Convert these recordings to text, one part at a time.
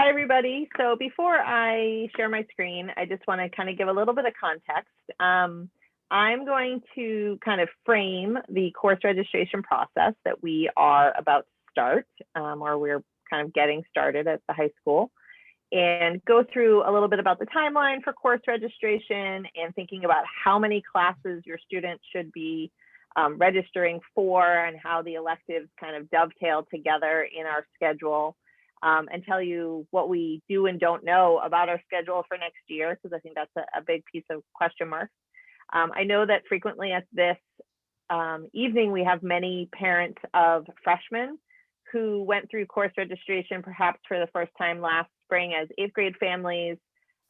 Hi, everybody. So before I share my screen, I just want to kind of give a little bit of context. I'm going to kind of frame the course registration process that we are about to start, or we're kind of getting started at the high school, and go through a little bit about the timeline for course registration and thinking about how many classes your students should be registering for and how the electives kind of dovetail together in our schedule. And tell you what we do and don't know about our schedule for next year, because I think that's a big piece of question marks. I know that frequently at this evening, we have many parents of freshmen who went through course registration perhaps for the first time last spring as 8th grade families.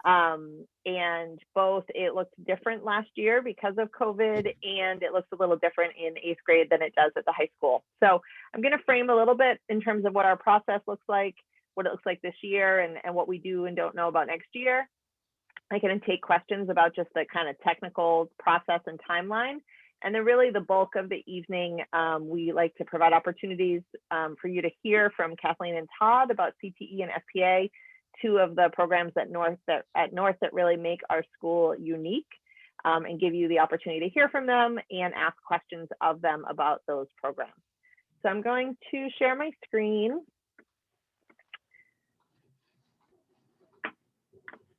And both it looked different last year because of COVID, and it looks a little different in 8th grade than it does at the high school. So I'm going to frame a little bit in terms of what our process looks like, what it looks like this year, and what we do and don't know about next year. I can take questions about just the kind of technical process and timeline. And then really the bulk of the evening, we like to provide opportunities for you to hear from Kathleen and Todd about CTE and FPA, two of the programs at North that really make our school unique, and give you the opportunity to hear from them and ask questions of them about those programs. So I'm going to share my screen.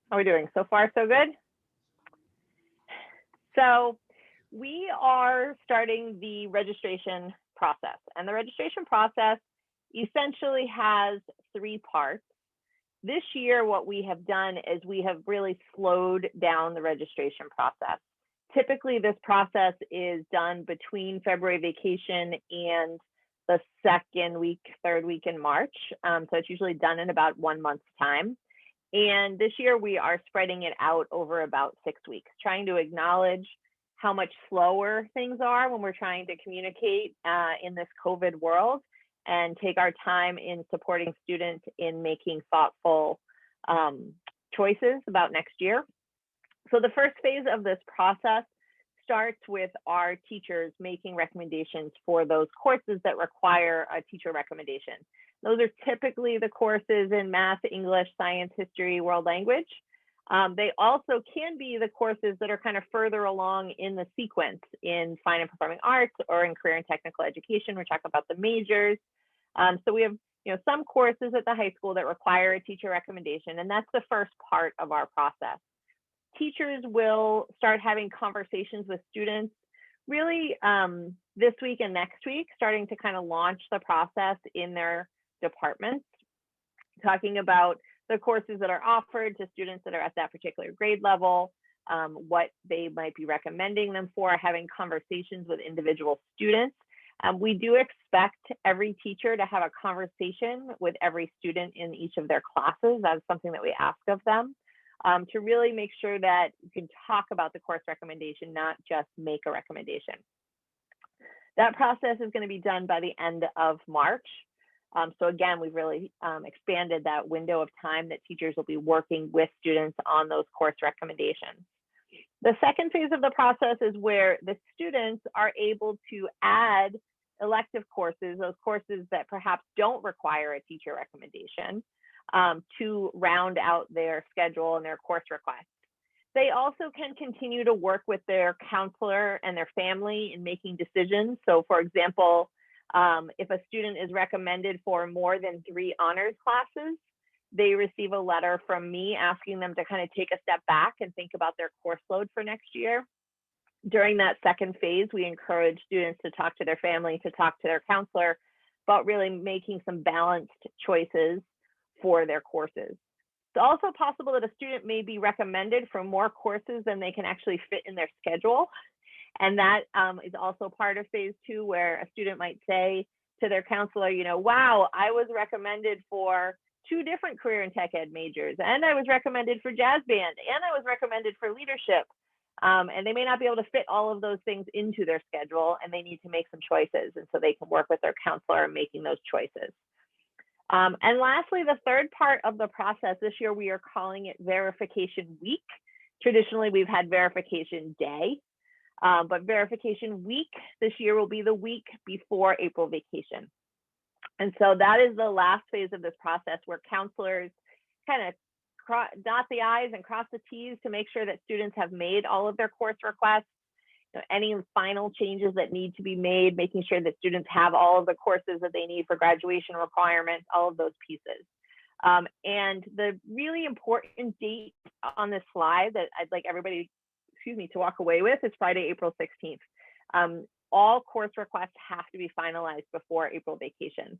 How are we doing? So far, so good? So we are starting the registration process, and the registration process essentially has 3 parts. This year, what we have done is we have really slowed down the registration process. Typically, this process is done between February vacation and the 2nd week, 3rd week in March. So it's usually done in about 1 month's time. And this year, we are spreading it out over about 6 weeks, trying to acknowledge how much slower things are when we're trying to communicate in this COVID world, and take our time in supporting students in making thoughtful choices about next year. So the first phase of this process starts with our teachers making recommendations for those courses that require a teacher recommendation. Those are typically the courses in math, English, science, history, world language. They also can be the courses that are kind of further along in the sequence in fine and performing arts or in career and technical education. We're talking about the majors. So we have some courses at the high school that require a teacher recommendation, and that's the first part of our process. Teachers will start having conversations with students really this week and next week, starting to kind of launch the process in their departments, talking about the courses that are offered to students that are at that particular grade level, what they might be recommending them for, having conversations with individual students. We do expect every teacher to have a conversation with every student in each of their classes. That's something that we ask of them, to really make sure that you can talk about the course recommendation, not just make a recommendation. That process is going to be done by the end of March. So again, we've really expanded that window of time that teachers will be working with students on those course recommendations. The second phase of the process is where the students are able to add elective courses, those courses that perhaps don't require a teacher recommendation, to round out their schedule and their course requests. They also can continue to work with their counselor and their family in making decisions. So for example, if a student is recommended for more than 3 honors classes, they receive a letter from me asking them to kind of take a step back and think about their course load for next year. During that second phase, we encourage students to talk to their family, to talk to their counselor about really making some balanced choices for their courses. It's also possible that a student may be recommended for more courses than they can actually fit in their schedule. And that is also part of phase 2, where a student might say to their counselor, wow, I was recommended for 2 different career and tech ed majors, and I was recommended for jazz band, and I was recommended for leadership. And they may not be able to fit all of those things into their schedule, and they need to make some choices. And so they can work with their counselor in making those choices. And lastly, the third part of the process this year, we are calling it verification week. Traditionally, we've had verification day, but verification week this year will be the week before April vacation. And so that is the last phase of this process, where counselors kind of dot the I's and cross the T's to make sure that students have made all of their course requests. Any final changes that need to be made, making sure that students have all of the courses that they need for graduation requirements, all of those pieces. And the really important date on this slide that I'd like everybody, to walk away with is Friday, April 16th. All course requests have to be finalized before April vacation.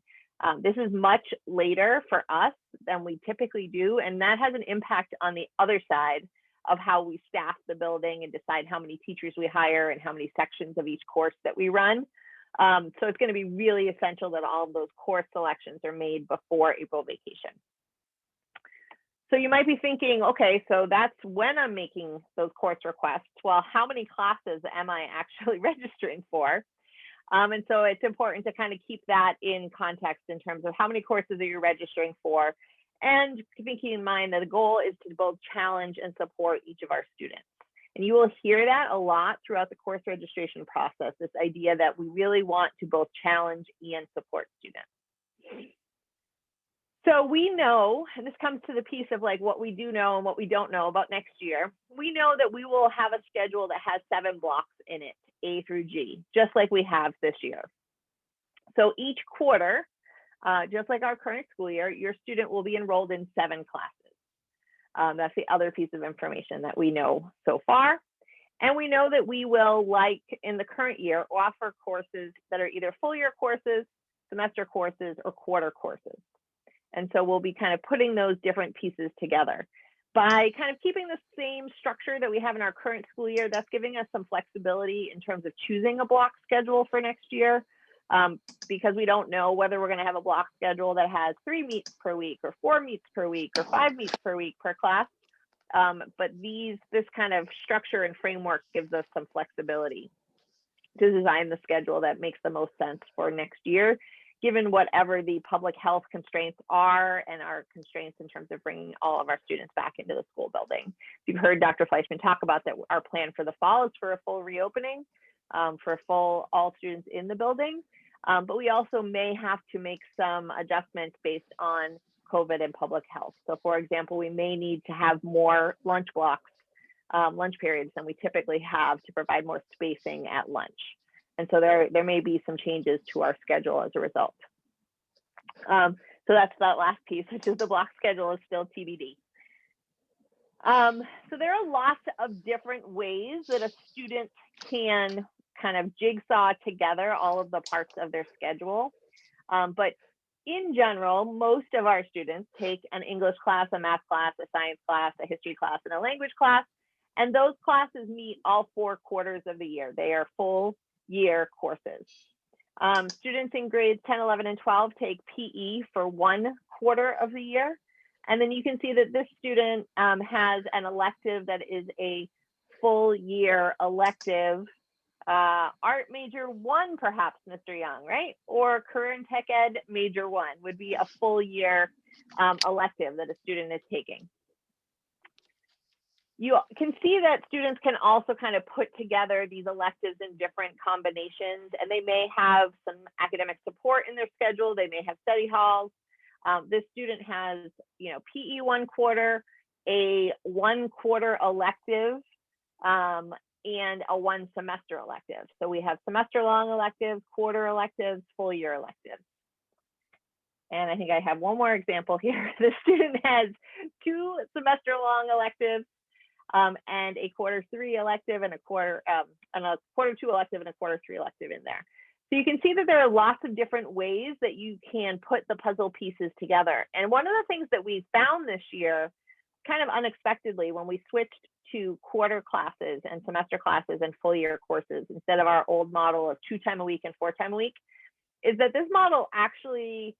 This is much later for us than we typically do, and that has an impact on the other side of how we staff the building and decide how many teachers we hire and how many sections of each course that we run. So it's going to be really essential that all of those course selections are made before April vacation. So you might be thinking, okay, so that's when I'm making those course requests. Well, how many classes am I actually registering for? And so it's important to kind of keep that in context in terms of how many courses are you registering for, and keeping in mind that the goal is to both challenge and support each of our students. And you will hear that a lot throughout the course registration process, this idea that we really want to both challenge and support students. So we know, and this comes to the piece of like what we do know and what we don't know about next year. We know that we will have a schedule that has 7 blocks in it, A through G, just like we have this year. So each quarter, just like our current school year, your student will be enrolled in 7 classes. That's the other piece of information that we know so far. And we know that we will, like in the current year, offer courses that are either full year courses, semester courses, or quarter courses. And so we'll be kind of putting those different pieces together. By kind of keeping the same structure that we have in our current school year, that's giving us some flexibility in terms of choosing a block schedule for next year, because we don't know whether we're going to have a block schedule that has 3 meets per week or 4 meets per week or 5 meets per week per class. But this kind of structure and framework gives us some flexibility to design the schedule that makes the most sense for next year, given whatever the public health constraints are and our constraints in terms of bringing all of our students back into the school building. You've heard Dr. Fleischman talk about that our plan for the fall is for a full reopening, for all students in the building. But we also may have to make some adjustments based on COVID and public health. So for example, we may need to have more lunch blocks, lunch periods than we typically have to provide more spacing at lunch. And so there may be some changes to our schedule as a result. So that's that last piece, which is the block schedule is still TBD. So there are lots of different ways that a student can kind of jigsaw together all of the parts of their schedule. But in general, most of our students take an English class, a math class, a science class, a history class, and a language class. And those classes meet all 4 quarters of the year. They are full year courses. Students in grades 10, 11, and 12 take PE for 1 quarter of the year. And then you can see that this student has an elective that is a full year elective, art major 1, perhaps, Mr. Young, right? Or career and tech ed major 1 would be a full year elective that a student is taking. You can see that students can also kind of put together these electives in different combinations, and they may have some academic support in their schedule. They may have study halls. This student has, PE 1 quarter, a 1 quarter elective, and a 1 semester elective. So we have semester long electives, quarter electives, full year electives. And I think I have one more example here. The student has 2 semester long electives, and a quarter 3 elective and a quarter 2 elective and a quarter 3 elective in there. So you can see that there are lots of different ways that you can put the puzzle pieces together. And one of the things that we found this year, kind of unexpectedly, when we switched to quarter classes and semester classes and full year courses instead of our old model of 2 times a week and 4 times a week, is that this model actually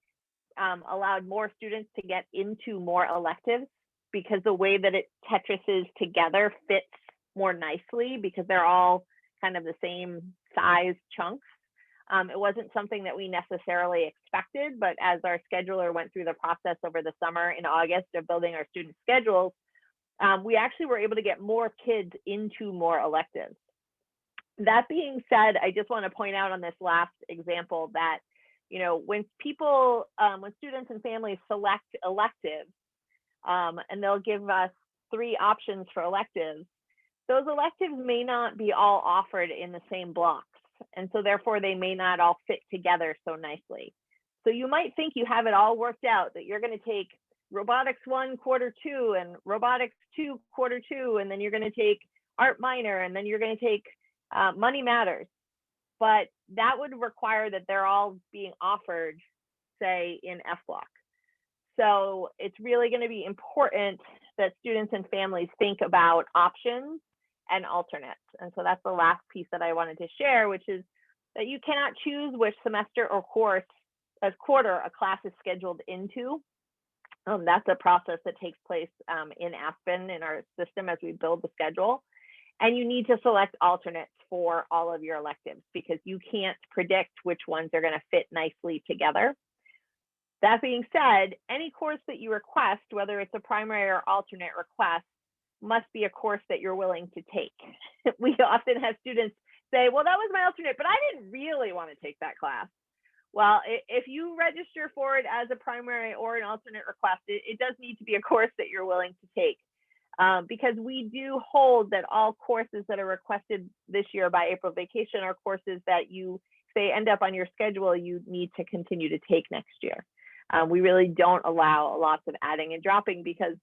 allowed more students to get into more electives, because the way that it tetrises together fits more nicely because they're all kind of the same size chunks. It wasn't something that we necessarily expected, but as our scheduler went through the process over the summer in August of building our student schedules, we actually were able to get more kids into more electives. That being said, I just want to point out on this last example that, when students and families select electives, and they'll give us 3 options for electives. Those electives may not be all offered in the same blocks, and so therefore they may not all fit together so nicely. So you might think you have it all worked out, that you're going to take robotics 1 quarter 2 and robotics 2 quarter 2, and then you're going to take art minor, and then you're going to take money matters. But that would require that they're all being offered, say, in F block. So it's really going to be important that students and families think about options and alternates. And so that's the last piece that I wanted to share, which is that you cannot choose which semester or course as quarter a class is scheduled into. That's a process that takes place in Aspen in our system as we build the schedule. And you need to select alternates for all of your electives because you can't predict which ones are going to fit nicely together. That being said, any course that you request, whether it's a primary or alternate request, must be a course that you're willing to take. We often have students say, well, that was my alternate, but I didn't really want to take that class. Well, if you register for it as a primary or an alternate request, it does need to be a course that you're willing to take. Because we do hold that all courses that are requested this year by April vacation are courses that you, if they end up on your schedule, you need to continue to take next year. We really don't allow lots of adding and dropping because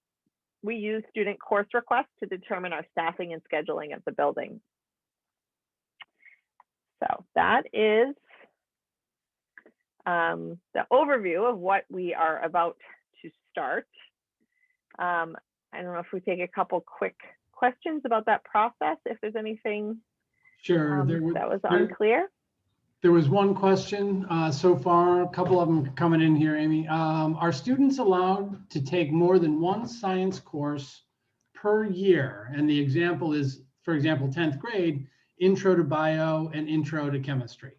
we use student course requests to determine our staffing and scheduling of the building. So that is the overview of what we are about to start. I don't know if we take a couple quick questions about that process, if there's anything sure, that was unclear. There was one question so far, a couple of them coming in here, Amy. Are students allowed to take more than one science course per year? And the example is, for example, 10th grade, intro to bio and intro to chemistry.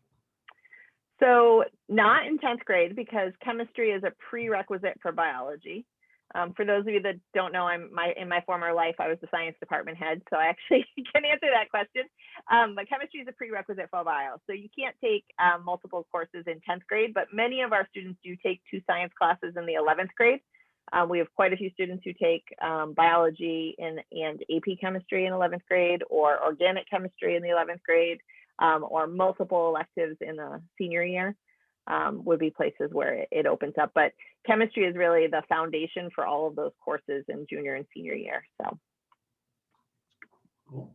So not in 10th grade because chemistry is a prerequisite for biology. For those of you that don't know, in my former life, I was the science department head, so I actually can answer that question. But chemistry is a prerequisite for bio. So you can't take multiple courses in 10th grade, but many of our students do take 2 science classes in the 11th grade. We have quite a few students who take biology and AP chemistry in 11th grade, or organic chemistry in the 11th grade, or multiple electives in the senior year. Would be places where it opens up, but chemistry is really the foundation for all of those courses in junior and senior year. So, cool.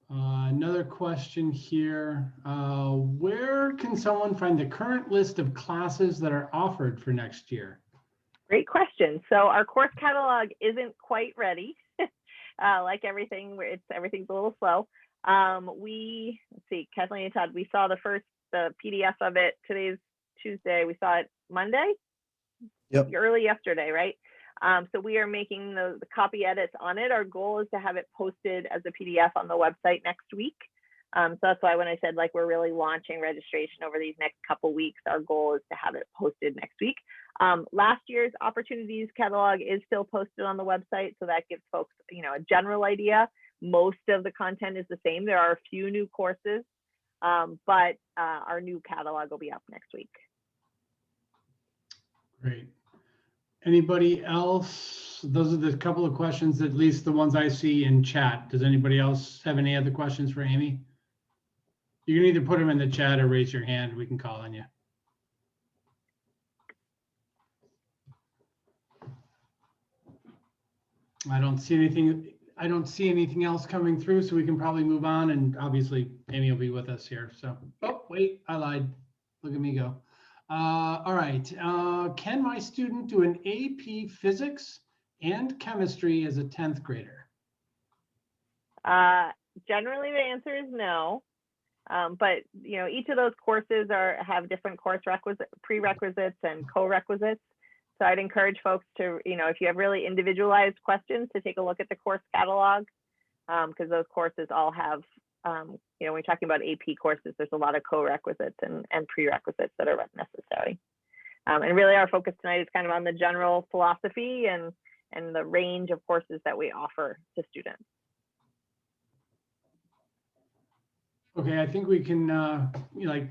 Another question here: where can someone find the current list of classes that are offered for next year? Great question. So our course catalog isn't quite ready. Like everything, everything's a little slow. Let's see, Kathleen and Todd, we saw the PDF of it. Today's Tuesday. We saw it Monday. Yep. Early yesterday, right? So we are making the copy edits on it. Our goal is to have it posted as a PDF on the website next week. So that's why when I said like we're really launching registration over these next couple weeks, our goal is to have it posted next week. Last year's opportunities catalog is still posted on the website, so that gives folks a general idea. Most of the content is the same. There are a few new courses. But our new catalog will be up next week. Great. Anybody else? Those are the couple of questions, at least the ones I see in chat. Does anybody else have any other questions for Amy? You can either put them in the chat or raise your hand. We can call on you. I don't see anything else coming through, so we can probably move on. And obviously, Amy will be with us here. So, oh, wait, I lied. Look at me go. All right. Can my student do an AP physics and chemistry as a 10th grader? Generally, the answer is no. But each of those courses have different course prerequisites and co-requisites. So I'd encourage folks to, if you have really individualized questions, to take a look at the course catalog, because those courses all have, when you're talking about AP courses, there's a lot of co-requisites and prerequisites that are necessary. And really our focus tonight is kind of on the general philosophy and the range of courses that we offer to students. Okay, I think we can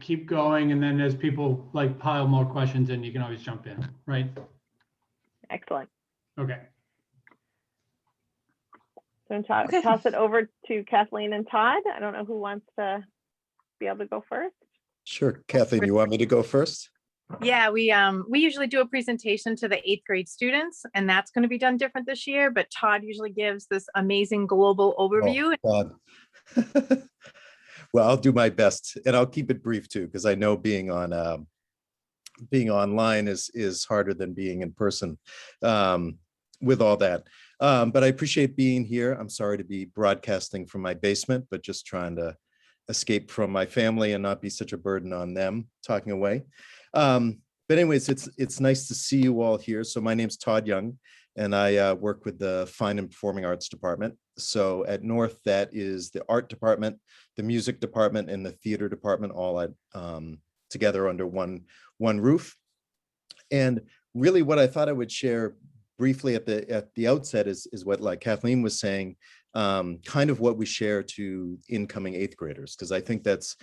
keep going, and then as people pile more questions in, you can always jump in, right? Excellent. Okay. So I'm Okay. toss it over to Kathleen and Todd. I don't know who wants to be able to go first. Sure. Kathleen, you want me to go first? Yeah, we usually do a presentation to the 8th grade students, and that's going to be done different this year, but Todd usually gives this amazing global overview. Oh, God. Well, I'll do my best, and I'll keep it brief too, because I know being online is harder than being in person with all that. But I appreciate being here. I'm sorry to be broadcasting from my basement, but just trying to escape from my family and not be such a burden on them talking away. But anyways, it's nice to see you all here. So my name's Todd Young, and I work with the Fine and Performing Arts Department. So at North, that is the art department, the music department, and the theater department all at together under one roof. And really what I thought I would share briefly at the outset is what, like Kathleen was saying, kind of what we share to incoming 8th graders, because I think that's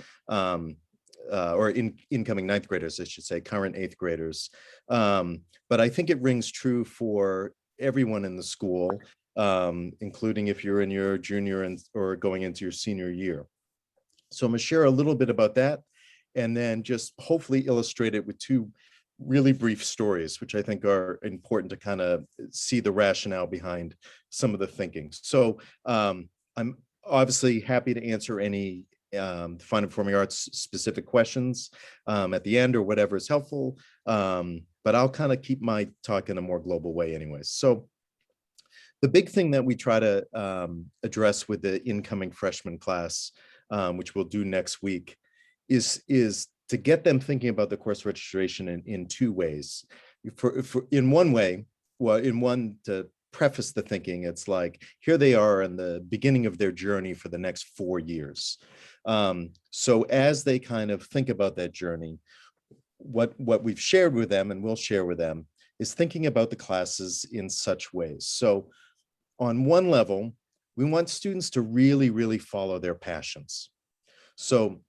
or incoming 9th graders, I should say, current 8th graders. But I think it rings true for everyone in the school, including if you're in your junior or going into your senior year. So I'm gonna share a little bit about that, and then just hopefully illustrate it with 2 really brief stories, which I think are important to kind of see the rationale behind some of the thinking. So I'm obviously happy to answer any Fine and Performing Arts specific questions at the end or whatever is helpful. But I'll kind of keep my talk in a more global way anyways. So the big thing that we try to address with the incoming freshman class, which we'll do next week, is to get them thinking about the course registration in 2 ways. In one way, to preface the thinking, it's like, here they are in the beginning of their journey for the next 4 years. So as they kind of think about that journey, what we've shared with them and we'll share with them is thinking about the classes in such ways. So on one level, we want students to really, really follow their passions. So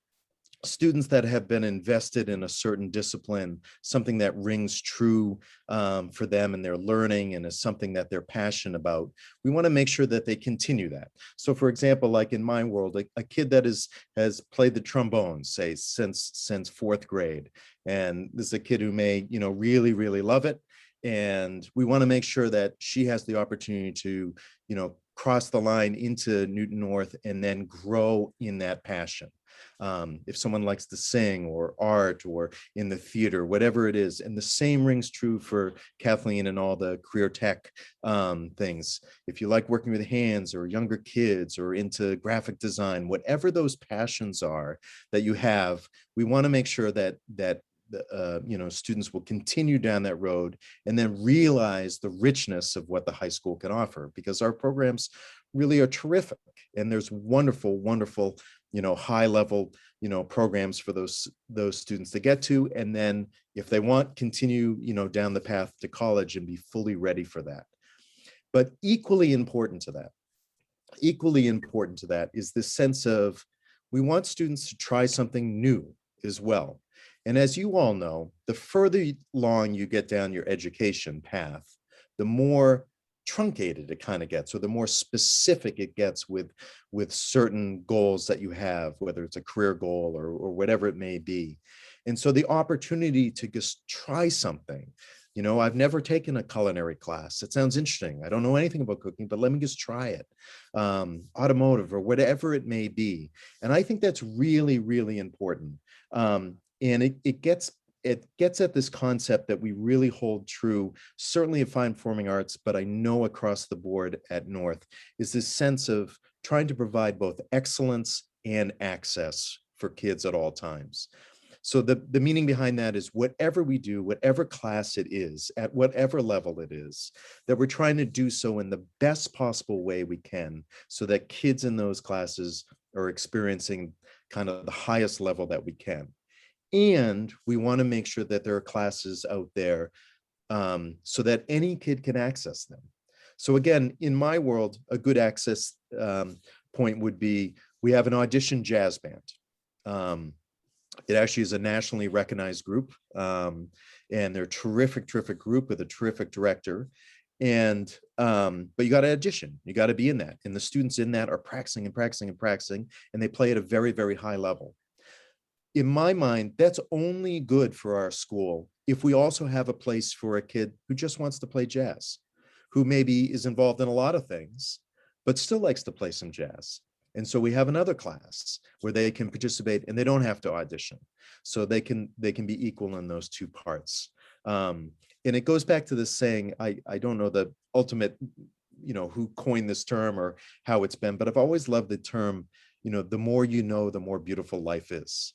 students that have been invested in a certain discipline, something that rings true for them and their learning and is something that they're passionate about, we want to make sure that they continue that. So for example, like in my world, a kid that has played the trombone, say since 4th grade, and this is a kid who may, really, really love it. And we want to make sure that she has the opportunity to, cross the line into Newton North and then grow in that passion. If someone likes to sing or art or in the theater, whatever it is. And the same rings true for Kathleen and all the career tech things. If you like working with hands or younger kids or into graphic design, whatever those passions are that you have, we want to make sure that students will continue down that road and then realize the richness of what the high school can offer, because our programs really are terrific. And there's wonderful, wonderful, high level, programs for those students to get to. And then if they want, continue, down the path to college and be fully ready for that. But equally important to that is this sense of, we want students to try something new as well. And as you all know, the further along you get down your education path, the more truncated it kind of gets, or the more specific it gets with certain goals that you have, whether it's a career goal or whatever it may be. And so the opportunity to just try something, I've never taken a culinary class. It sounds interesting. I don't know anything about cooking, but let me just try it. Automotive or whatever it may be. And I think that's really, really important. And it gets at this concept that we really hold true, certainly at Fine Performing Arts, but I know across the board at North, is this sense of trying to provide both excellence and access for kids at all times. So the meaning behind that is whatever we do, whatever class it is, at whatever level it is, that we're trying to do so in the best possible way we can, so that kids in those classes are experiencing kind of the highest level that we can. And we want to make sure that there are classes out there so that any kid can access them. So again, in my world, a good access point would be, we have an audition jazz band. It actually is a nationally recognized group, and they're a terrific, terrific group with a terrific director. And but you got to audition, you got to be in that, and the students in that are practicing and practicing and practicing, and they play at a very, very high level. In my mind, that's only good for our school if we also have a place for a kid who just wants to play jazz, who maybe is involved in a lot of things, but still likes to play some jazz. And so we have another class where they can participate and they don't have to audition. So they can be equal in those two parts. And it goes back to this saying, I don't know the ultimate, who coined this term or how it's been, but I've always loved the term, the more you know, the more beautiful life is.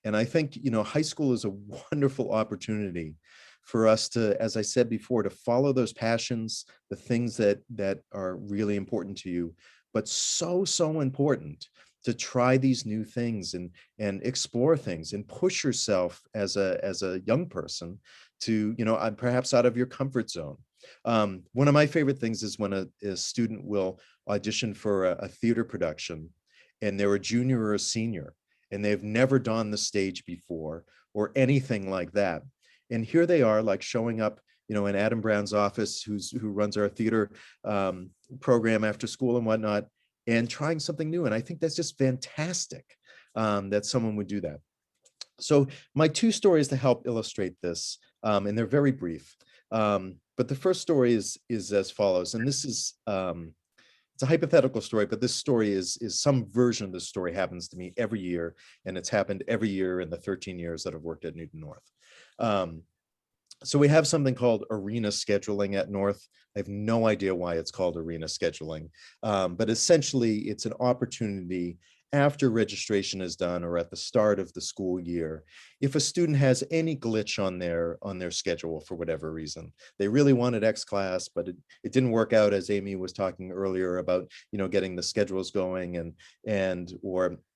And I think, high school is a wonderful opportunity for us to, as I said before, to follow those passions, the things that are really important to you, but so important to try these new things and explore things and push yourself as a young person to, perhaps out of your comfort zone. One of my favorite things is when a student will audition for a theater production and they're a junior or a senior and they've never done the stage before or anything like that. And here they are, like showing up, in Adam Brown's office, who runs our theater program after school and whatnot, and trying something new. And I think that's just fantastic that someone would do that. So my two stories to help illustrate this, and they're very brief. But the first story is as follows, and this is it's a hypothetical story, but this story is some version of this story happens to me every year, and it's happened every year in the 13 years that I've worked at Newton North. So we have something called arena scheduling at North. I have no idea why it's called arena scheduling, but essentially it's an opportunity after registration is done or at the start of the school year. If a student has any glitch on their schedule for whatever reason, they really wanted X class, but it didn't work out, as Amy was talking earlier about, getting the schedules going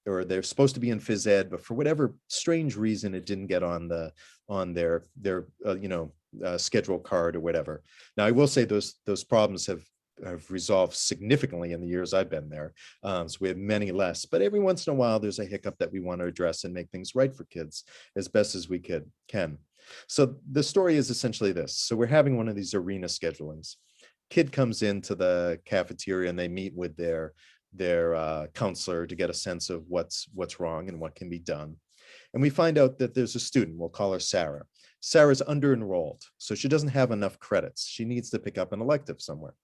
or they're supposed to be in phys ed, but for whatever strange reason, it didn't get on their schedule card or whatever. Now, I will say those problems have resolved significantly in the years I've been there. So we have many less, but every once in a while, there's a hiccup that we want to address and make things right for kids as best as we can. So the story is essentially this. So we're having one of these arena schedulings. Kid comes into the cafeteria and they meet with their counselor to get a sense of what's wrong and what can be done. And we find out that there's a student, we'll call her Sarah. Sarah's under-enrolled, so she doesn't have enough credits. She needs to pick up an elective somewhere.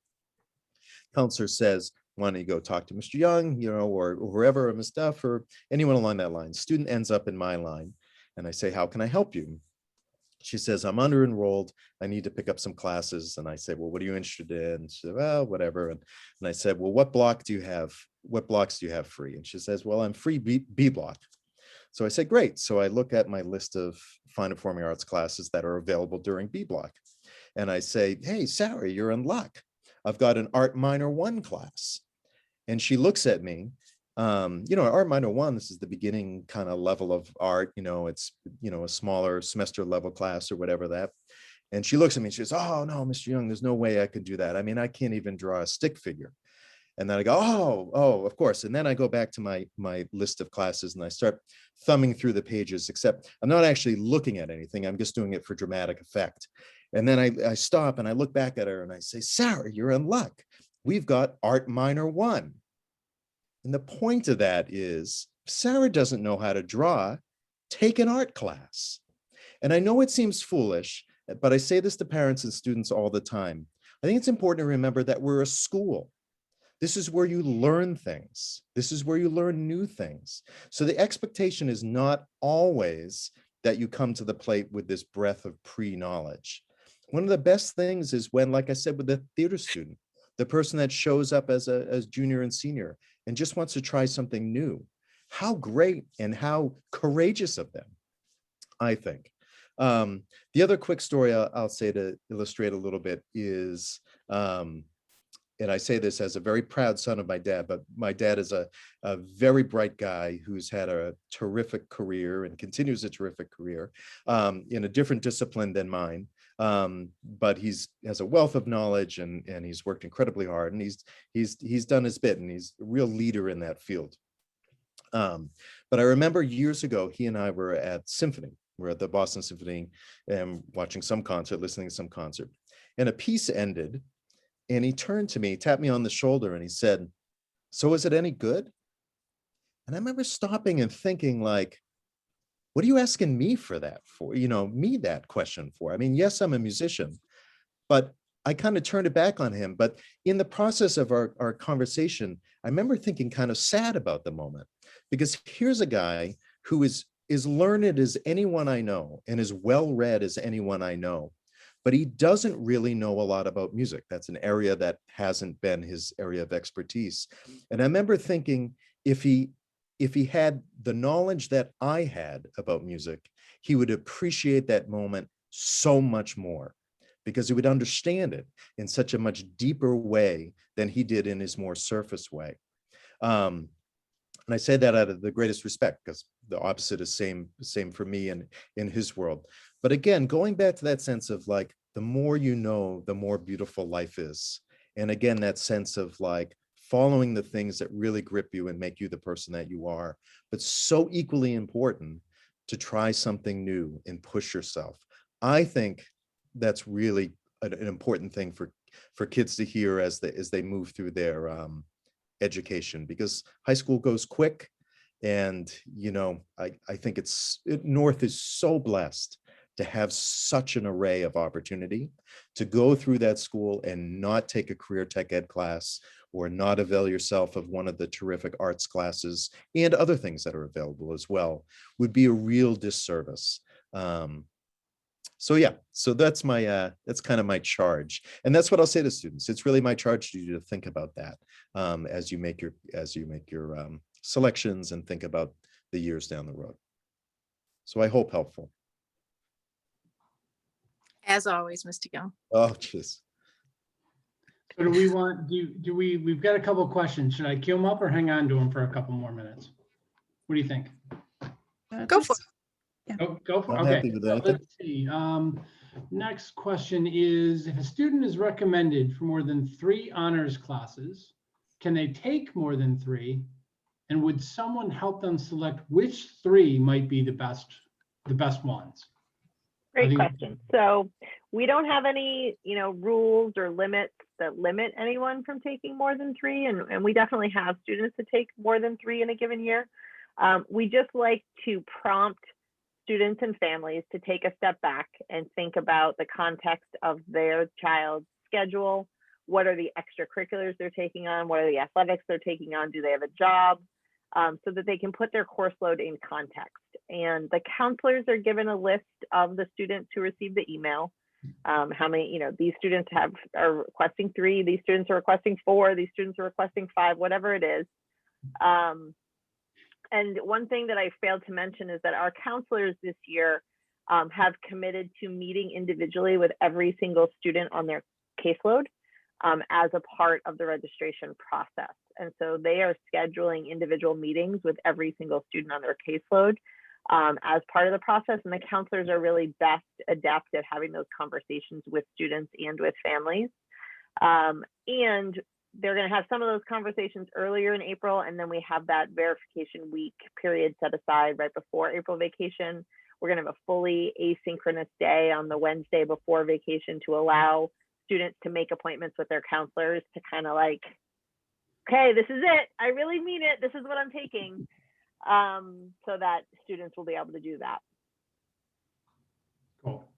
Counselor says, why don't you go talk to Mr. Young, or whoever, or Ms. Duff, or anyone along that line. Student ends up in my line, and I say, how can I help you? She says, I'm under-enrolled. I need to pick up some classes. And I say, well, what are you interested in? She said, well, whatever. And I said, well, what blocks do you have free? And she says, well, I'm free B block. So I said, great. So I look at my list of fine and performing arts classes that are available during B block. And I say, hey, Sarah, you're in luck. I've got an Art Minor 1 class. And she looks at me, Art Minor 1, this is the beginning kind of level of art, it's, a smaller semester level class or whatever that. And she looks at me and she says, oh no, Mr. Young, there's no way I could do that. I mean, I can't even draw a stick figure. And then I go, oh, of course. And then I go back to my list of classes and I start thumbing through the pages, except I'm not actually looking at anything. I'm just doing it for dramatic effect. And then I stop and I look back at her and I say, Sarah, you're in luck. We've got Art Minor 1. And the point of that is, if Sarah doesn't know how to draw, take an art class. And I know it seems foolish, but I say this to parents and students all the time. I think it's important to remember that we're a school. This is where you learn things. This is where you learn new things. So the expectation is not always that you come to the plate with this breadth of pre-knowledge. One of the best things is when, like I said, with the theater student, the person that shows up as junior and senior and just wants to try something new. How great and how courageous of them, I think. The other quick story I'll say to illustrate a little bit is, and I say this as a very proud son of my dad, but my dad is a very bright guy who's had a terrific career and continues a terrific career in a different discipline than mine. But has a wealth of knowledge and he's worked incredibly hard and he's done his bit and he's a real leader in that field. But I remember years ago, he and I were at Symphony. We're at the Boston Symphony and watching some concert, listening to some concert. And a piece ended, and he turned to me, tapped me on the shoulder, and he said, "So is it any good?" And I remember stopping and thinking, like, what are you asking me for that for? Me that question for? I mean, yes, I'm a musician, but I kind of turned it back on him. But in the process of our conversation, I remember thinking kind of sad about the moment, because here's a guy who is learned as anyone I know and as well read as anyone I know, but he doesn't really know a lot about music. That's an area that hasn't been his area of expertise. And I remember thinking, if he had the knowledge that I had about music, he would appreciate that moment so much more, because he would understand it in such a much deeper way than he did in his more surface way. And I say that out of the greatest respect, because the opposite is same for me and in his world. But again, going back to that sense of like, the more you know, the more beautiful life is. And again, that sense of like following the things that really grip you and make you the person that you are, but so equally important to try something new and push yourself. I think that's really an important thing for kids to hear as they move through their education, because high school goes quick. And I think North is so blessed to have such an array of opportunity to go through that school and not take a career tech ed class, or not avail yourself of one of the terrific arts classes and other things that are available as well, would be a real disservice. So that's that's kind of my charge, and that's what I'll say to students. It's really my charge to you to think about that as you make your selections and think about the years down the road. So I hope helpful. As always, Mr. Gill. Oh, jeez. So do we want, we've got a couple of questions. Should I queue them up or hang on to them for a couple more minutes? What do you think? Go for it. Go for it. I'm Okay. happy with So anything. let's see. Next question is, if a student is recommended for more than 3 honors classes, can they take more than 3? And would someone help them select which 3 might be the best ones? Great question. So we don't have any, rules or limits that limit anyone from taking more than 3. And we definitely have students that take more than 3 in a given year. We just like to prompt students and families to take a step back and think about the context of their child's schedule. What are the extracurriculars they're taking on? What are the athletics they're taking on? Do they have a job? So that they can put their course load in context. And the counselors are given a list of the students who received the email. How many, these students are requesting 3, these students are requesting 4, these students are requesting 5, whatever it is. And one thing that I failed to mention is that our counselors this year have committed to meeting individually with every single student on their caseload as a part of the registration process. And so they are scheduling individual meetings with every single student on their caseload as part of the process. And the counselors are really best adept at having those conversations with students and with families. And they're going to have some of those conversations earlier in April, and then we have that verification week period set aside right before April vacation. We're going to have a fully asynchronous day on the Wednesday before vacation to allow students to make appointments with their counselors to kind of like, okay, this is it. I really mean it. This is what I'm taking. So that students will be able to do that. Cool.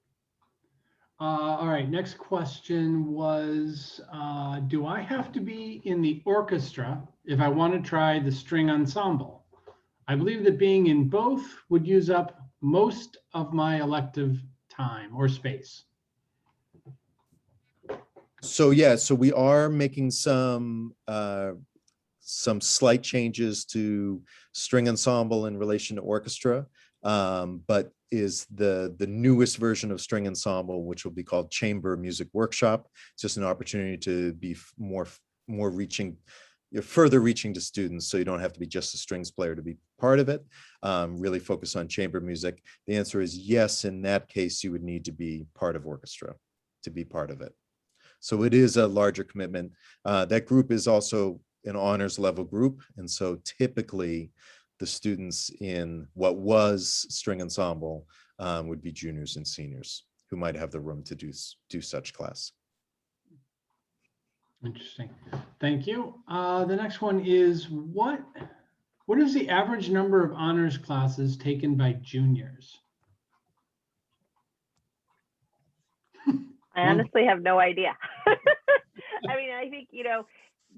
All right, next question was, do I have to be in the orchestra if I want to try the string ensemble? I believe that being in both would use up most of my elective time or space. So we are making some slight changes to string ensemble in relation to orchestra, but is the newest version of string ensemble, which will be called Chamber Music Workshop. It's just an opportunity to be more reaching, further reaching to students, so you don't have to be just a strings player to be part of it. Really focus on chamber music. The answer is yes. In that case, you would need to be part of orchestra to be part of it. So it is a larger commitment. That group is also an honors level group. And so typically the students in what was string ensemble would be juniors and seniors who might have the room to do such class. Interesting. Thank you. The next one is what is the average number of honors classes taken by juniors? I honestly have no idea. I mean, I think,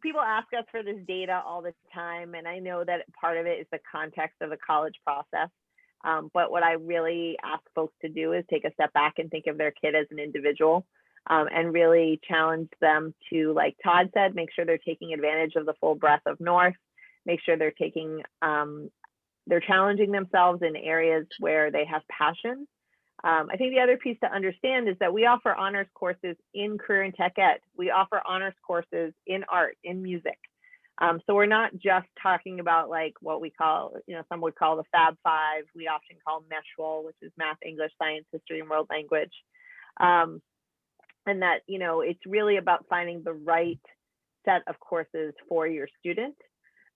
people ask us for this data all the time, and I know that part of it is the context of the college process. But what I really ask folks to do is take a step back and think of their kid as an individual, and really challenge them to, like Todd said, make sure they're taking advantage of the full breadth of North, make sure they're they're challenging themselves in areas where they have passion. I think the other piece to understand is that we offer honors courses in career and tech ed. We offer honors courses in art, in music. So we're not just talking about like what we call, some would call the Fab Five. We often call MESHWL, which is math, English, science, history, and world language. And that, it's really about finding the right set of courses for your student.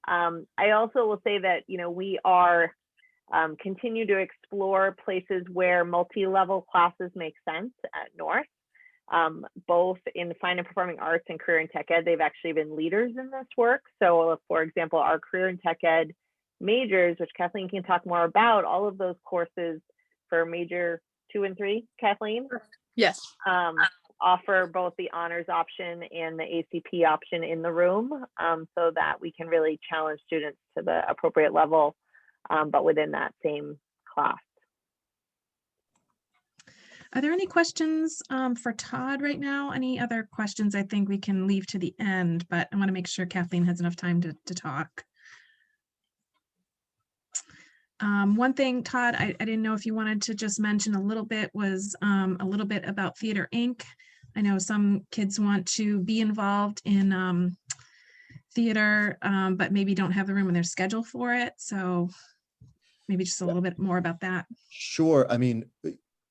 I also will say that, we are continue to explore places where multi-level classes make sense at North, both in fine and performing arts and career and tech ed. They've actually been leaders in this work. So for example, our career and tech ed majors, which Kathleen can talk more about, all of those courses for major 2 and 3, Kathleen? Yes. Offer both the honors option and the ACP option in the room, so that we can really challenge students to the appropriate level, but within that same class. Are there any questions for Todd right now? Any other questions I think we can leave to the end, but I want to make sure Kathleen has enough time to talk. One thing, Todd, I didn't know if you wanted to just mention a little bit was a little bit about Theater Inc. I know some kids want to be involved in theater, but maybe don't have the room in their schedule for it. So maybe just a little bit more about that. Sure. I mean,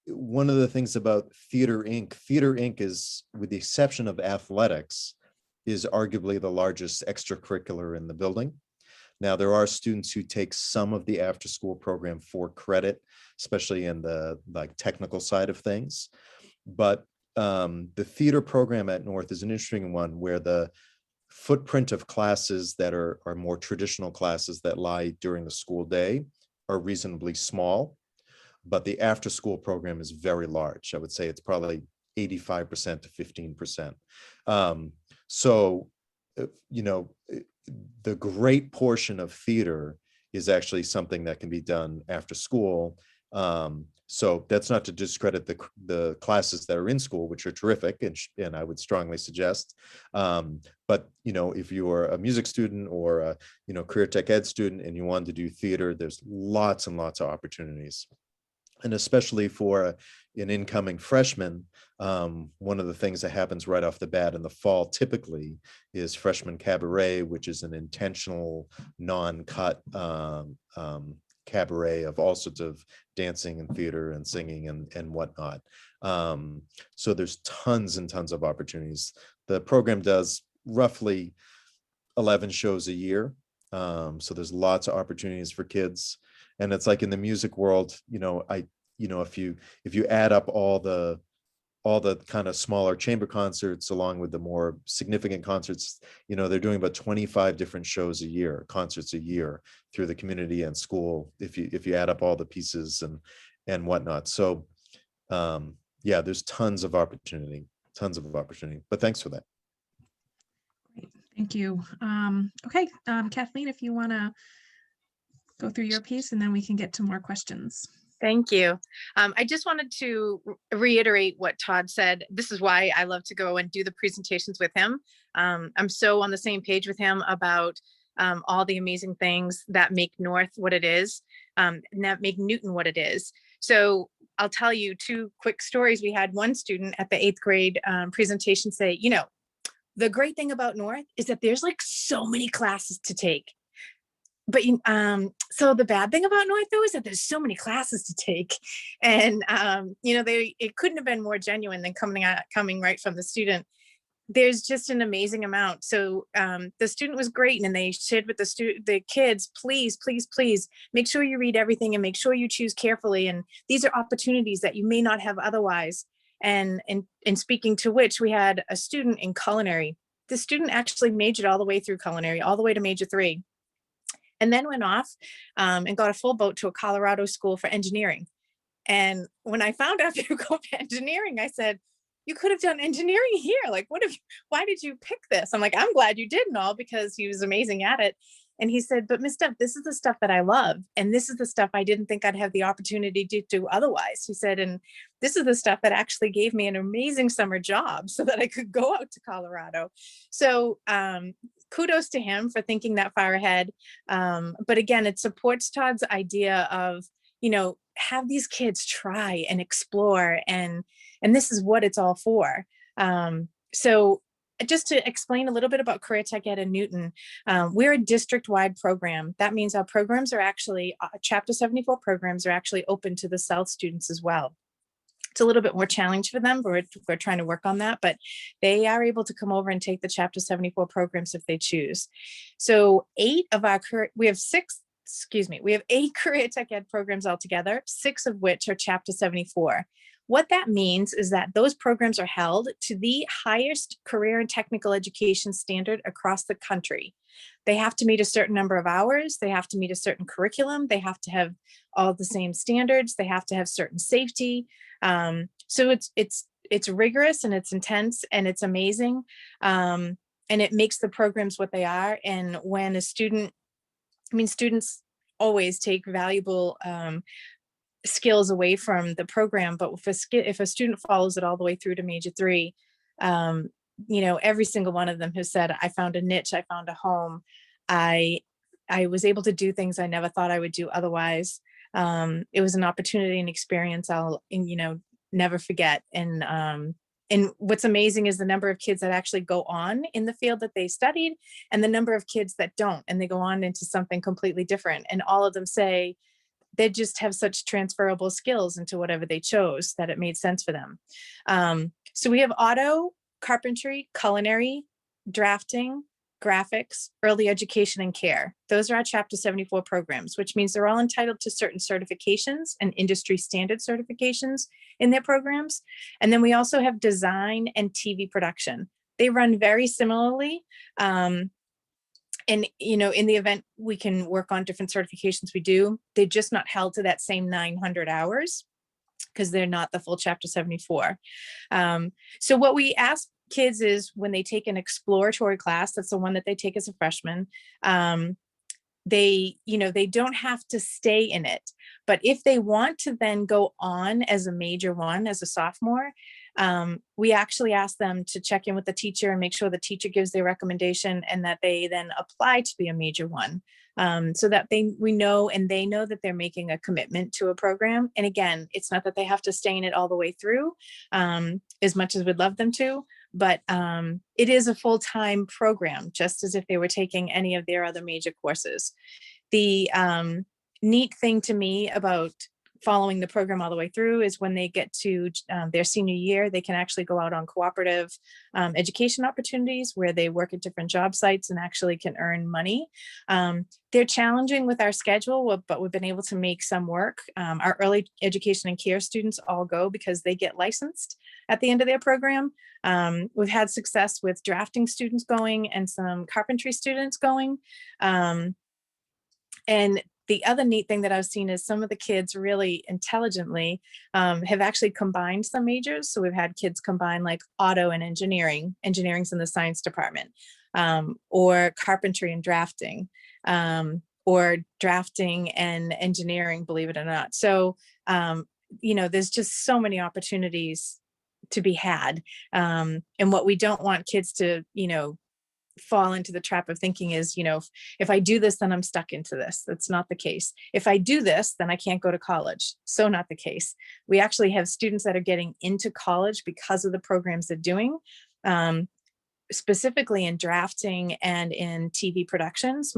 one of the things about Theater Inc. is, with the exception of athletics, is arguably the largest extracurricular in the building. Now, there are students who take some of the after-school program for credit, especially in the technical side of things. But the theater program at North is an interesting one, where the footprint of classes that are more traditional classes that lie during the school day are reasonably small, but the after-school program is very large. I would say it's probably 85% to 15%. So, the great portion of theater is actually something that can be done after school. So that's not to discredit the classes that are in school, which are terrific, and I would strongly suggest. But if you are a music student or a career tech ed student and you want to do theater, there's lots and lots of opportunities. And especially for an incoming freshman, one of the things that happens right off the bat in the fall typically is freshman cabaret, which is an intentional, non-cut cabaret of all sorts of dancing and theater and singing and whatnot. So there's tons and tons of opportunities. The program does roughly 11 shows a year. So there's lots of opportunities for kids. And it's like in the music world, if you add up all the kind of smaller chamber concerts along with the more significant concerts, they're doing about 25 different shows a year, concerts a year through the community and school, if you add up all the pieces and whatnot. So yeah, there's tons of opportunity, but thanks for that. Great, thank you. Okay, Kathleen, if you want to go through your piece and then we can get to more questions. Thank you. I just wanted to reiterate what Todd said. This is why I love to go and do the presentations with him. I'm so on the same page with him about all the amazing things that make North what it is, and that make Newton what it is. So I'll tell you 2 quick stories. We had one student at the 8th grade presentation say, the great thing about North is that there's like so many classes to take. But so the bad thing about North though is that there's so many classes to take, and it couldn't have been more genuine than coming right from the student. There's just an amazing amount. So the student was great, and they shared with the kids, please make sure you read everything and make sure you choose carefully. And these are opportunities that you may not have otherwise. And speaking to which, we had a student in culinary. the student actually majored all the way through culinary, all the way to major 3, and then went off and got a full boat to a Colorado school for engineering. And when I found out you go for engineering, I said, you could have done engineering here. Like, why did you pick this? I'm like, I'm glad you did and all, because he was amazing at it. And he said, but Miss Duff, this is the stuff that I love. And this is the stuff I didn't think I'd have the opportunity to do otherwise. He said, and this is the stuff that actually gave me an amazing summer job so that I could go out to Colorado. So kudos to him for thinking that far ahead. But again, it supports Todd's idea of, have these kids try and explore, and this is what it's all for. So just to explain a little bit about Career Tech Ed in Newton, we're a district-wide program. That means our programs are actually, Chapter 74 programs are actually open to the South students as well. It's a little bit more challenge for them, but we're trying to work on that, but they are able to come over and take the Chapter 74 programs if they choose. So we have 8 Career Tech Ed programs altogether, 6 of which are Chapter 74. What that means is that those programs are held to the highest career and technical education standard across the country. They have to meet a certain number of hours. They have to meet a certain curriculum. They have to have all the same standards. They have to have certain safety. So it's rigorous and it's intense and it's amazing. And it makes the programs what they are. And when students always take valuable skills away from the program, but if a student follows it all the way through to major 3, every single one of them has said, I found a niche, I found a home, I was able to do things I never thought I would do otherwise. It was an opportunity and experience I'll never forget. And what's amazing is the number of kids that actually go on in the field that they studied and the number of kids that don't, and they go on into something completely different. And all of them say they just have such transferable skills into whatever they chose that it made sense for them. So we have auto, carpentry, culinary, drafting, graphics, early education, and care. Those are our Chapter 74 programs, which means they're all entitled to certain certifications and industry standard certifications in their programs. And then we also have design and TV production. They run very similarly. And, in the event we can work on different certifications, we do. They're just not held to that same 900 hours because they're not the full Chapter 74. So what we ask kids is when they take an exploratory class, that's the one that they take as a freshman, they don't have to stay in it, but if they want to then go on as a major 1 as a sophomore, we actually ask them to check in with the teacher and make sure the teacher gives their recommendation and that they then apply to be a major 1, so that we know and they know that they're making a commitment to a program. And again, it's not that they have to stay in it all the way through, as much as we'd love them to, but it is a full-time program, just as if they were taking any of their other major courses. The neat thing to me about following the program all the way through is when they get to their senior year, they can actually go out on cooperative education opportunities where they work at different job sites and actually can earn money. They're challenging with our schedule, but we've been able to make some work. Our early education and care students all go because they get licensed at the end of their program. We've had success with drafting students going and some carpentry students going. And the other neat thing that I've seen is some of the kids really intelligently have actually combined some majors. So we've had kids combine like auto and engineering. Engineering's in the science department, or carpentry and drafting, or drafting and engineering, believe it or not. So, there's just so many opportunities to be had. And what we don't want kids to, fall into the trap of thinking is, if I do this, then I'm stuck into this. That's not the case. If I do this, then I can't go to college. So not the case. We actually have students that are getting into college because of the programs they're doing. Specifically in drafting and in TV productions,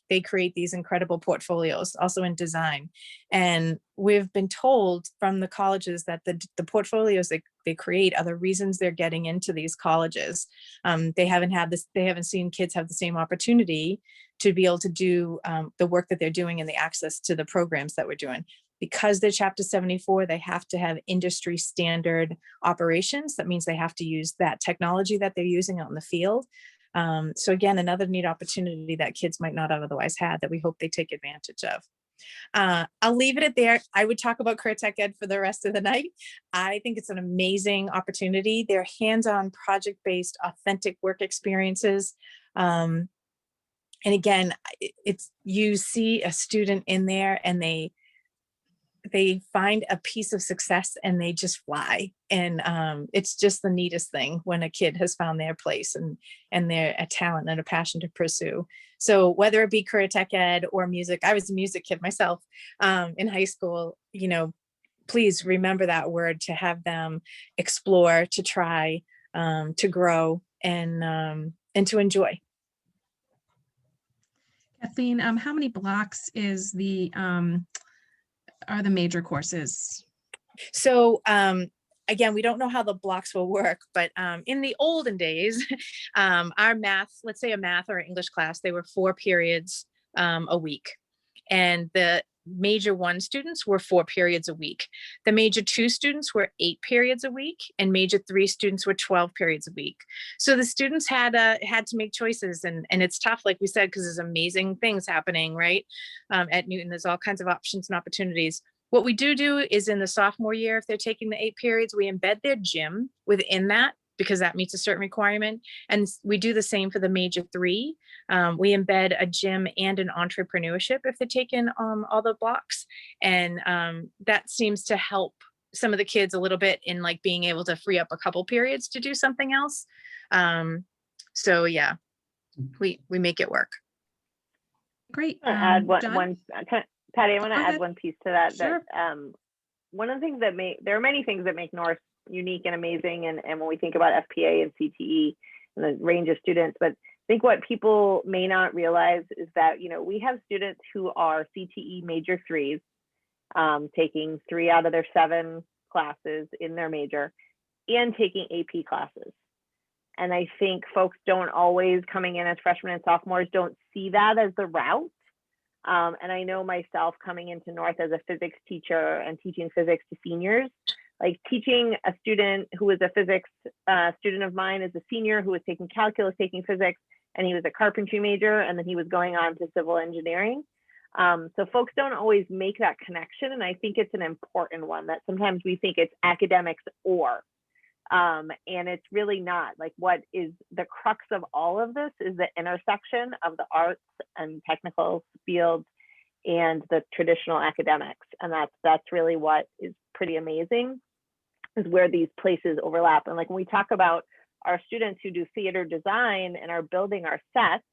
they create these incredible portfolios, also in design. And we've been told from the colleges that the portfolios they create are the reasons they're getting into these colleges. They haven't seen kids have the same opportunity to be able to do the work that they're doing and the access to the programs that we're doing. because they're Chapter 74, they have to have industry standard operations. That means they have to use that technology that they're using out in the field. So again, another neat opportunity that kids might not have otherwise had that we hope they take advantage of. I'll leave it at there. I would talk about Career Tech Ed for the rest of the night. I think it's an amazing opportunity. They're hands-on, project-based, authentic work experiences. And again, you see a student in there and they find a piece of success and they just fly. And it's just the neatest thing when a kid has found their place and they're a talent and a passion to pursue. So whether it be Career Tech Ed or music, I was a music kid myself in high school, please remember that word, to have them explore, to try, to grow, and to enjoy. Kathleen, how many blocks is are the major courses? So again, we don't know how the blocks will work, but in the olden days, our math, let's say a math or English class, they were 4 periods a week. And the major 1 students were 4 periods a week. The major 2 students were 8 periods a week, and major 3 students were 12 periods a week. So the students had to make choices, and it's tough, like we said, because there's amazing things happening, right? At Newton, there's all kinds of options and opportunities. What we do is in the sophomore year, if they're taking the 8 periods, we embed their gym within that, because that meets a certain requirement. And we do the same for the major 3. We embed a gym and an entrepreneurship if they're taking all the blocks. And that seems to help some of the kids a little bit in like being able to free up a couple periods to do something else. So yeah, we make it work. Great. Add John? Patty, I want to Go add ahead. one piece to that. Sure. That one of the things that there are many things that make North unique and amazing. And when we think about FPA and CTE and the range of students, but I think what people may not realize is that, we have students who are CTE major 3s, taking 3 out of their 7 classes in their major and taking AP classes. And I think folks don't always, coming in as freshmen and sophomores, don't see that as the route. And I know myself coming into North as a physics teacher and teaching physics to seniors, like teaching a student who was a physics student of mine as a senior who was taking calculus, taking physics, and he was a carpentry major, and then he was going on to civil engineering. So folks don't always make that connection. And I think it's an important one, that sometimes we think it's academics or, and it's really not. Like, what is the crux of all of this is the intersection of the arts and technical fields and the traditional academics. And that's really what is pretty amazing, is where these places overlap. And like when we talk about our students who do theater design and are building our sets,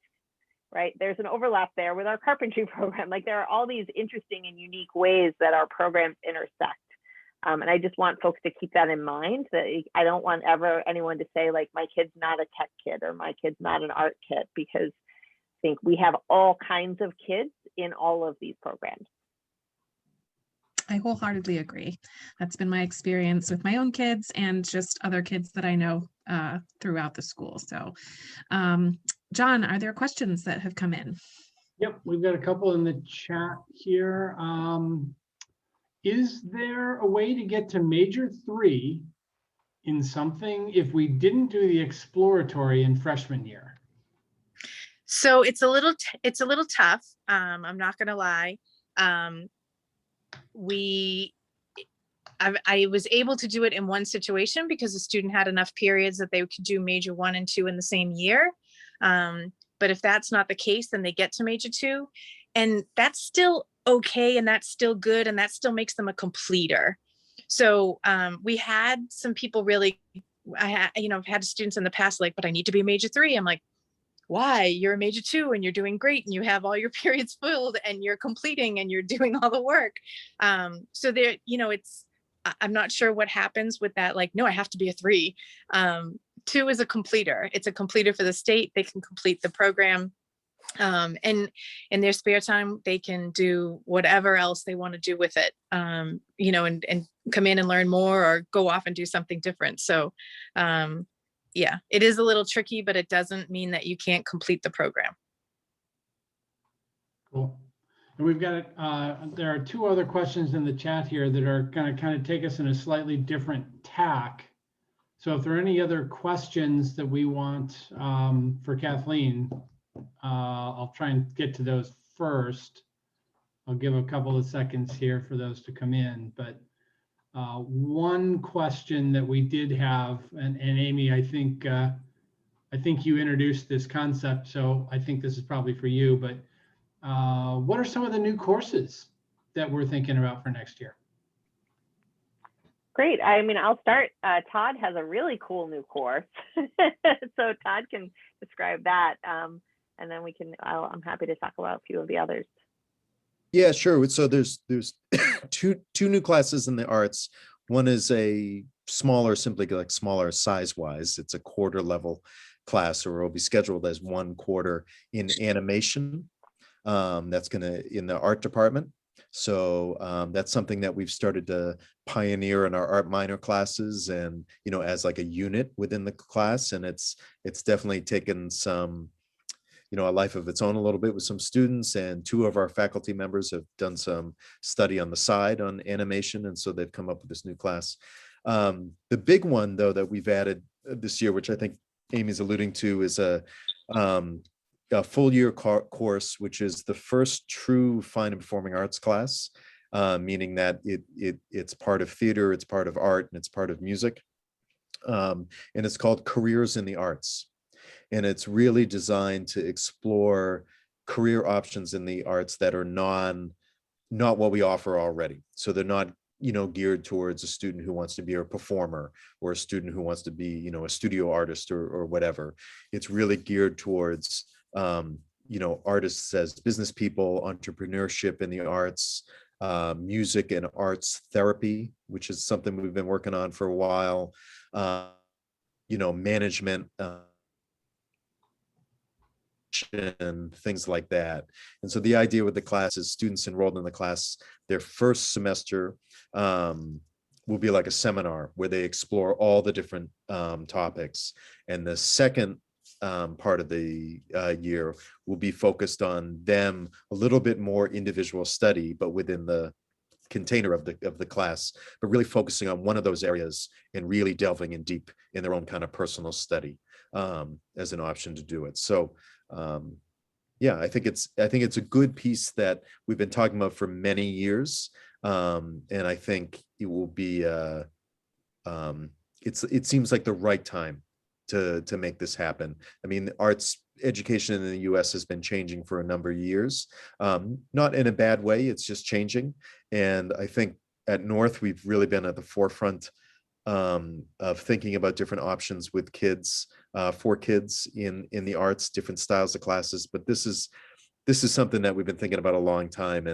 right, there's an overlap there with our carpentry program. Like, there are all these interesting and unique ways that our programs intersect. And I just want folks to keep that in mind, that I don't want anyone to say like, my kid's not a tech kid or my kid's not an art kid, because I think we have all kinds of kids in all of these programs. I wholeheartedly agree. That's been my experience with my own kids and just other kids that I know throughout the school. So, John, are there questions that have come in? Yep, we've got a couple in the chat here. Is there a way to get to major 3 in something if we didn't do the exploratory in freshman year? So it's a little tough. I'm not going to lie. I was able to do it in one situation because the student had enough periods that they could do major 1 and 2 in the same year. But if that's not the case, then they get to major 2, and that's still okay. And that's still good. And that still makes them a completer. So we had some people I've had students in the past, like, but I need to be a major 3. I'm like, why? You're a major 2 and you're doing great and you have all your periods filled and you're completing and you're doing all the work. So there, I'm not sure what happens with that. Like, no, I have to be a 3. 2 is a completer. It's a completer for the state. They can complete the program. And in their spare time, they can do whatever else they want to do with it, and come in and learn more or go off and do something different. So, yeah, it is a little tricky, but it doesn't mean that you can't complete the program. Cool. And we've got, there are two other questions in the chat here that are going to kind of take us in a slightly different tack. So if there are any other questions that we want for Kathleen, I'll try and get to those first. I'll give a couple of seconds here for those to come in. But one question that we did have, and Amy, I think you introduced this concept, so I think this is probably for you, but what are some of the new courses that we're thinking about for next year? Great. I mean, I'll start. Todd has a really cool new course. So Todd can describe that. And then I'm happy to talk about a few of the others. Yeah, sure. So there's two new classes in the arts. One is a smaller, simply like smaller size wise. It's a quarter level class, or it'll be scheduled as 1 quarter in animation. That's in the art department. So that's something that we've started to pioneer in our art minor classes, and as like a unit within the class. And it's definitely taken some a life of its own a little bit with some students, and 2 of our faculty members have done some study on the side on animation, and so they've come up with this new class. The big one though that we've added this year, which I think Amy's alluding to, is a full year course, which is the first true fine and performing arts class, meaning that it's part of theater, it's part of art, and it's part of music. And it's called Careers in the Arts. And it's really designed to explore career options in the arts that are not what we offer already. So they're not, geared towards a student who wants to be a performer, or a student who wants to be, a studio artist or whatever. It's really geared towards, artists as business people, entrepreneurship in the arts, music and arts therapy, which is something we've been working on for a while, management, and things like that. And so the idea with the class is students enrolled in the class, their first semester will be like a seminar where they explore all the different topics. And the second part of the year will be focused on them, a little bit more individual study, but within the container of the class, but really focusing on one of those areas and really delving in deep in their own kind of personal study as an option to do it. So yeah, I think it's a good piece that we've been talking about for many years, and I think it will be it seems like the right time to make this happen. I mean, arts education in the US has been changing for a number of years, not in a bad way, it's just changing. And I think at North, we've really been at the forefront of thinking about different options with kids, for kids in the arts, different styles of classes. But this is something that we've been thinking about a long time,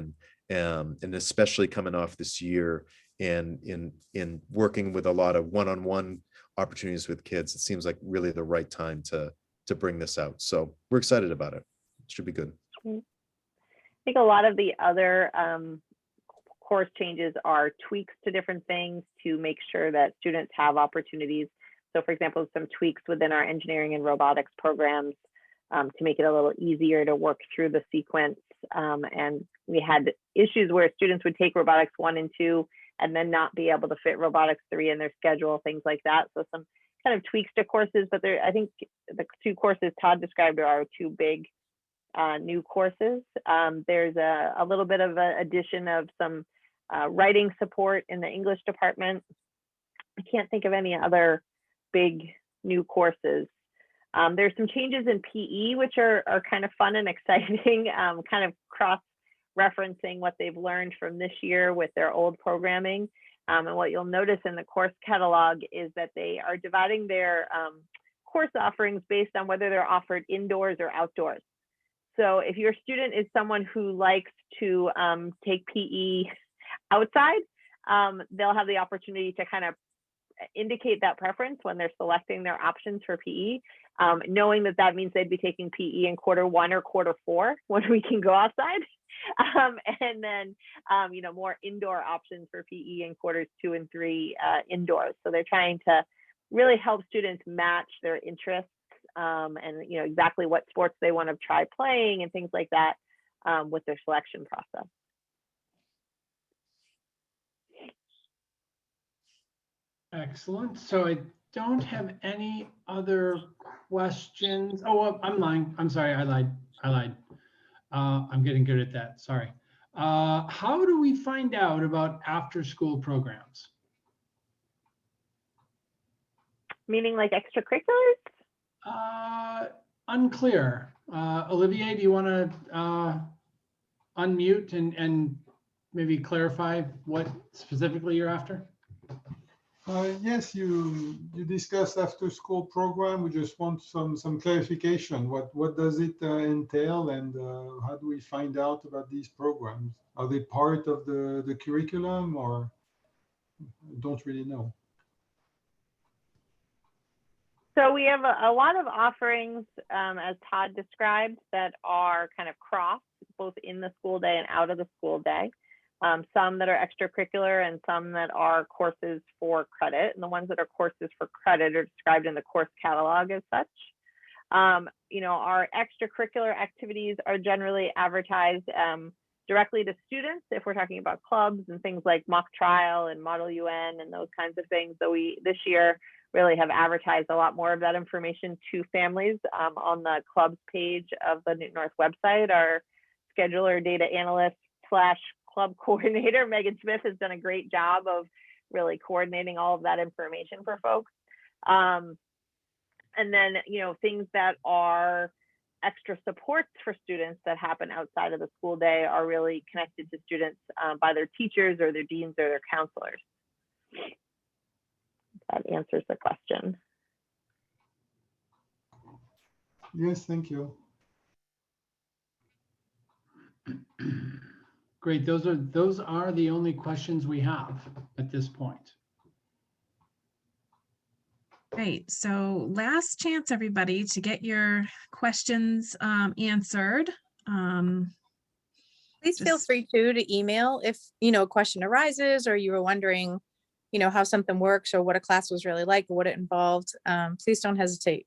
and especially coming off this year and in working with a lot of one-on-one opportunities with kids, it seems like really the right time to bring this out. So we're excited about it. It should be good. I think a lot of the other course changes are tweaks to different things to make sure that students have opportunities. So for example, some tweaks within our engineering and robotics programs to make it a little easier to work through the sequence. And we had issues where students would take robotics 1 and 2 and then not be able to fit robotics 3 in their schedule, things like that. So some kind of tweaks to courses, but I think the 2 courses Todd described are 2 big new courses. There's a little bit of an addition of some writing support in the English department. I can't think of any other big new courses. There's some changes in PE, which are kind of fun and exciting, kind of cross-referencing what they've learned from this year with their old programming. And what you'll notice in the course catalog is that they are dividing their course offerings based on whether they're offered indoors or outdoors. So if your student is someone who likes to take PE outside, they'll have the opportunity to kind of indicate that preference when they're selecting their options for PE, knowing that means they'd be taking PE in quarter 1 or quarter 4 when we can go outside. And then, more indoor options for PE in quarters 2 and 3 indoors. So they're trying to really help students match their interests and exactly what sports they want to try playing and things like that. with their selection process. Excellent. So I don't have any other questions. Oh, well, I'm lying. I'm sorry. I lied. I'm getting good at that. Sorry. How do we find out about after-school programs? Meaning like extracurriculars? Unclear. Olivier, do you want to unmute and maybe clarify what specifically you're after? Yes, you discussed after school program. We just want some clarification. What does it entail, and how do we find out about these programs? Are they part of the curriculum, or don't really know? So we have a lot of offerings, as Todd described, that are kind of crossed both in the school day and out of the school day. Some that are extracurricular and some that are courses for credit. And the ones that are courses for credit are described in the course catalog as such. You know, our extracurricular activities are generally advertised directly to students if we're talking about clubs and things like mock trial and model UN and those kinds of things. So we this year really have advertised a lot more of that information to families on the clubs page of the Newton North website. Our scheduler data analyst / club coordinator, Megan Smith, has done a great job of really coordinating all of that information for folks. And then, you know, things that are extra supports for students that happen outside of the school day are really connected to students by their teachers or their deans or their counselors. That answers the question. Yes, thank you. Great. Those are the only questions we have at this point. Great. So last chance, everybody, to get your questions answered. Please feel Just- free to email if, you know, a question arises or you were wondering, you know, how something works or what a class was really like or what it involved. Please don't hesitate.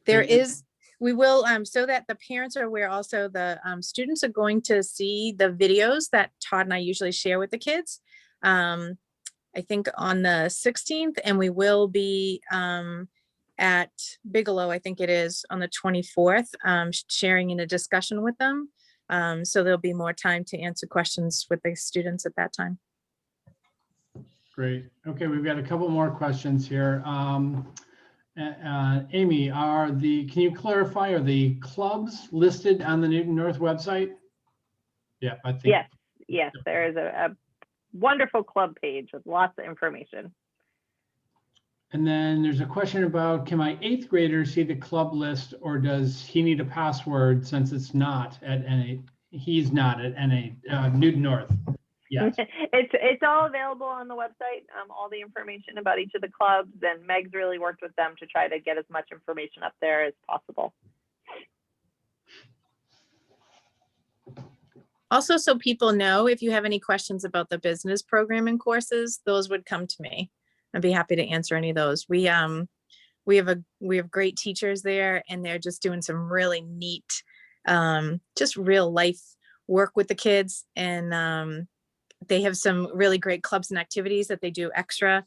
There Great. is, we will, so that the parents are aware also, the students are going to see the videos that Todd and I usually share with the kids. I think on the 16th, and we will be at Bigelow, I think it is, on the 24th, sharing in a discussion with them. So there'll be more time to answer questions with the students at that time. Great. Okay, we've got a couple more questions here. Amy, can you clarify, are the clubs listed on the Newton North website? Yeah, I think. Yes, there is a wonderful club page with lots of information. And then there's a question about, can my 8th grader see the club list, or does he need a password since it's not at he's not at Newton North? Yes. It's all available on the website, all the information about each of the clubs, and Meg's really worked with them to try to get as much information up there as possible. Also, so people know, if you have any questions about the business program and courses, those would come to me. I'd be happy to answer any of those. We have great teachers there, and they're just doing some really neat, just real life work with the kids. And they have some really great clubs and activities that they do extra.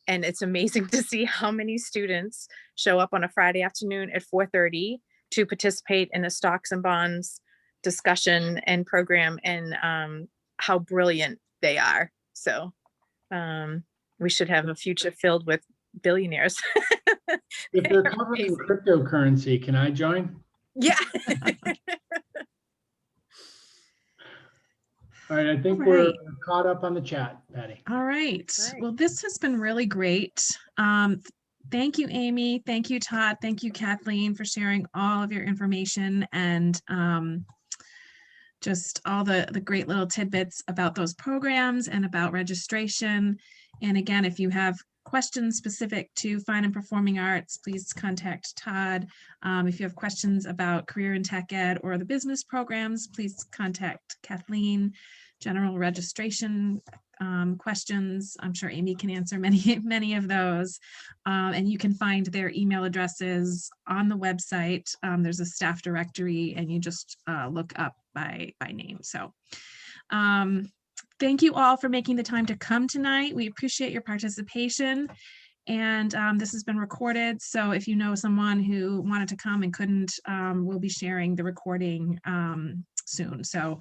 And it's amazing to see how many students show up on a Friday afternoon at 4:30 to participate in the stocks and bonds discussion and program, and how brilliant they are. So we should have a future filled with billionaires. If they're covering cryptocurrency, can I join? Yeah. All right, I think All we're right. caught up on the chat, Patty. All right. Right. Well, this has been really great. Thank you, Amy. Thank you, Todd. Thank you, Kathleen, for sharing all of your information and just all the great little tidbits about those programs and about registration. And again, if you have questions specific to fine and performing arts, please contact Todd. If you have questions about career and tech ed or the business programs, please contact Kathleen. General registration questions, I'm sure Amy can answer many of those. And you can find their email addresses on the website. There's a staff directory, and you just look up by name. So thank you all for making the time to come tonight. We appreciate your participation. And this has been recorded. So if you know someone who wanted to come and couldn't, we'll be sharing the recording soon. So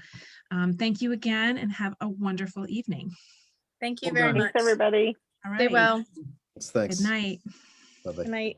thank you again and have a wonderful evening. Thank you Well very done. much. Thanks, everybody. All Stay right. well. Thanks. Good night. Bye-bye. Good night.